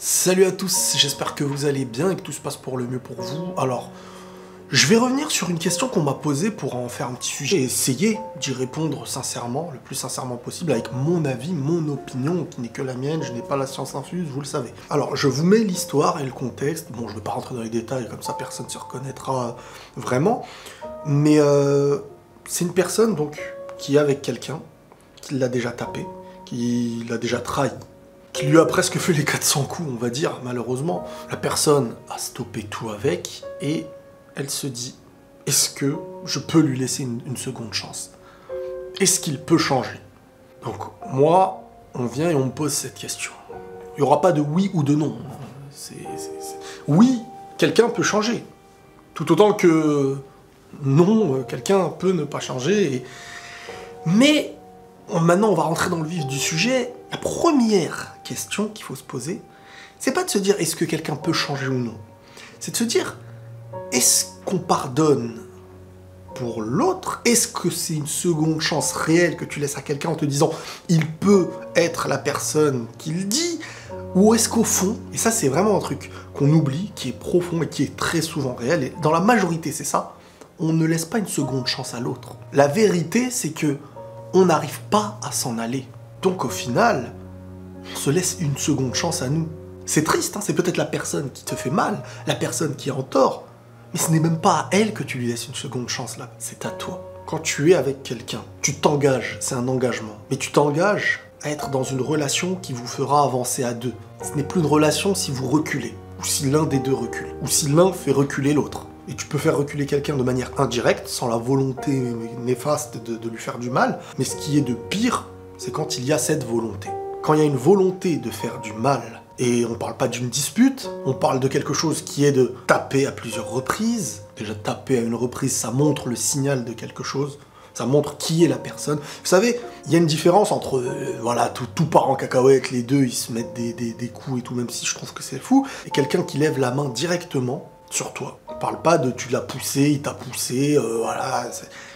Salut à tous, j'espère que vous allez bien et que tout se passe pour le mieux pour vous. Alors, je vais revenir sur une question qu'on m'a posée pour en faire un petit sujet et essayer d'y répondre sincèrement, le plus sincèrement possible, avec mon avis, mon opinion, qui n'est que la mienne, je n'ai pas la science infuse, vous le savez. Alors, je vous mets l'histoire et le contexte, bon, je ne vais pas rentrer dans les détails, comme ça personne ne se reconnaîtra vraiment, mais c'est une personne, donc, qui est avec quelqu'un, qui l'a déjà tapé, qui l'a déjà trahi, qui lui a presque fait les 400 coups, on va dire, malheureusement. La personne a stoppé tout avec, et elle se dit, est-ce que je peux lui laisser une seconde chance? Est-ce qu'il peut changer? Donc, moi, on vient et on me pose cette question. Il n'y aura pas de oui ou de non. Oui, quelqu'un peut changer. Tout autant que non, quelqu'un peut ne pas changer. Mais, maintenant, on va rentrer dans le vif du sujet. La première question qu'il faut se poser, c'est pas de se dire est-ce que quelqu'un peut changer ou non. C'est de se dire, est-ce qu'on pardonne pour l'autre? Est-ce que c'est une seconde chance réelle que tu laisses à quelqu'un en te disant il peut être la personne qu'il dit? Ou est-ce qu'au fond, et ça c'est vraiment un truc qu'on oublie, qui est profond et qui est très souvent réel, et dans la majorité c'est ça, on ne laisse pas une seconde chance à l'autre. La vérité c'est que on n'arrive pas à s'en aller. Donc au final, on se laisse une seconde chance à nous. C'est triste, hein, c'est peut-être la personne qui te fait mal, la personne qui est en tort, mais ce n'est même pas à elle que tu lui laisses une seconde chance là, c'est à toi. Quand tu es avec quelqu'un, tu t'engages, c'est un engagement, mais tu t'engages à être dans une relation qui vous fera avancer à deux. Ce n'est plus une relation si vous reculez, ou si l'un des deux recule, ou si l'un fait reculer l'autre. Et tu peux faire reculer quelqu'un de manière indirecte, sans la volonté néfaste de lui faire du mal, mais ce qui est de pire, c'est quand il y a cette volonté. Quand il y a une volonté de faire du mal, et on parle pas d'une dispute, on parle de quelque chose qui est de taper à plusieurs reprises. Déjà, taper à une reprise, ça montre le signal de quelque chose, ça montre qui est la personne. Vous savez, il y a une différence entre, voilà, tout part en cacahuète, les deux, ils se mettent des coups et tout, même si je trouve que c'est fou, et quelqu'un qui lève la main directement sur toi. On parle pas de tu l'as poussé, il t'a poussé, voilà.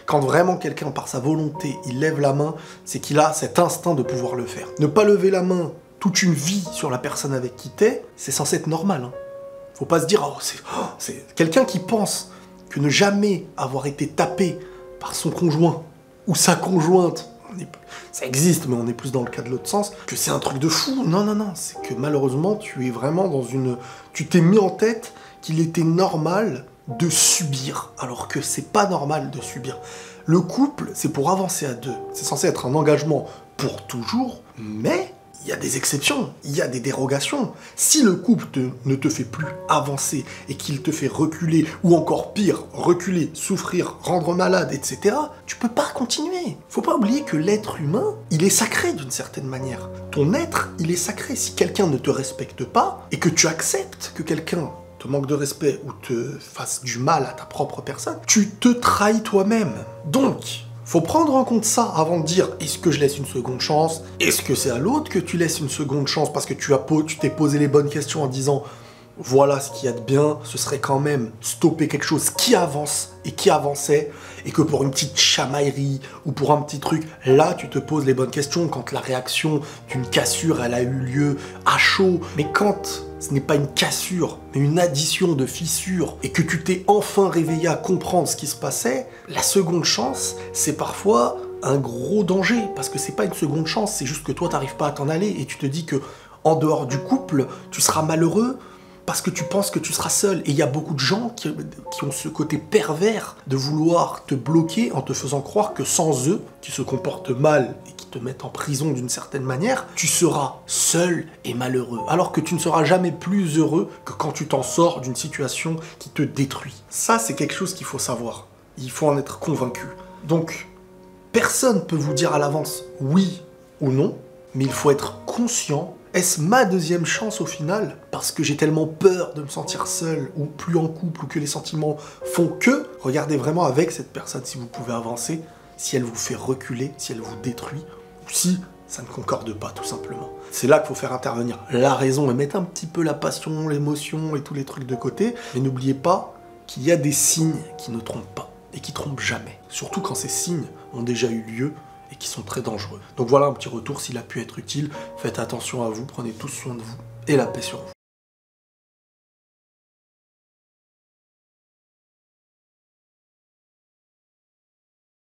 Quand vraiment quelqu'un, par sa volonté, il lève la main, c'est qu'il a cet instinct de pouvoir le faire. Ne pas lever la main toute une vie sur la personne avec qui t'es, c'est censé être normal. Hein. Faut pas se dire, c'est quelqu'un qui pense que ne jamais avoir été tapé par son conjoint ou sa conjointe, ça existe, mais on est plus dans le cas de l'autre sens, que c'est un truc de fou. Non, non, non, c'est que malheureusement, tu es vraiment dans une... Tu t'es mis en tête qu'il était normal de subir, alors que c'est pas normal de subir. Le couple, c'est pour avancer à deux. C'est censé être un engagement pour toujours, mais il y a des exceptions, il y a des dérogations. Si le couple ne te fait plus avancer et qu'il te fait reculer, ou encore pire, reculer, souffrir, rendre malade, etc., tu peux pas continuer. Faut pas oublier que l'être humain, il est sacré d'une certaine manière. Ton être, il est sacré. Si quelqu'un ne te respecte pas, et que tu acceptes que quelqu'un te manque de respect ou te fasse du mal à ta propre personne, tu te trahis toi-même. Donc, faut prendre en compte ça avant de dire est-ce que je laisse une seconde chance? Est-ce que c'est à l'autre que tu laisses une seconde chance parce que tu t'es posé les bonnes questions en disant voilà ce qu'il y a de bien, ce serait quand même stopper quelque chose qui avance et qui avançait, et que pour une petite chamaillerie ou pour un petit truc, là tu te poses les bonnes questions quand la réaction d'une cassure elle a eu lieu à chaud. Mais quand ce n'est pas une cassure, mais une addition de fissures, et que tu t'es enfin réveillé à comprendre ce qui se passait, la seconde chance, c'est parfois un gros danger, parce que c'est pas une seconde chance, c'est juste que toi t'arrives pas à t'en aller, et tu te dis que en dehors du couple, tu seras malheureux, parce que tu penses que tu seras seul. Et il y a beaucoup de gens qui ont ce côté pervers de vouloir te bloquer en te faisant croire que sans eux, qui se comportent mal et qui te mettent en prison d'une certaine manière, tu seras seul et malheureux. Alors que tu ne seras jamais plus heureux que quand tu t'en sors d'une situation qui te détruit. Ça, c'est quelque chose qu'il faut savoir. Il faut en être convaincu. Donc, personne ne peut vous dire à l'avance oui ou non, mais il faut être conscient. Est-ce ma deuxième chance au final? Parce que j'ai tellement peur de me sentir seul, ou plus en couple, ou que les sentiments font que... Regardez vraiment avec cette personne si vous pouvez avancer, si elle vous fait reculer, si elle vous détruit, ou si ça ne concorde pas tout simplement. C'est là qu'il faut faire intervenir la raison et mettre un petit peu la passion, l'émotion et tous les trucs de côté. Mais n'oubliez pas qu'il y a des signes qui ne trompent pas, et qui trompent jamais. Surtout quand ces signes ont déjà eu lieu, et qui sont très dangereux. Donc voilà un petit retour s'il a pu être utile. Faites attention à vous, prenez tous soin de vous. et la paix sur vous.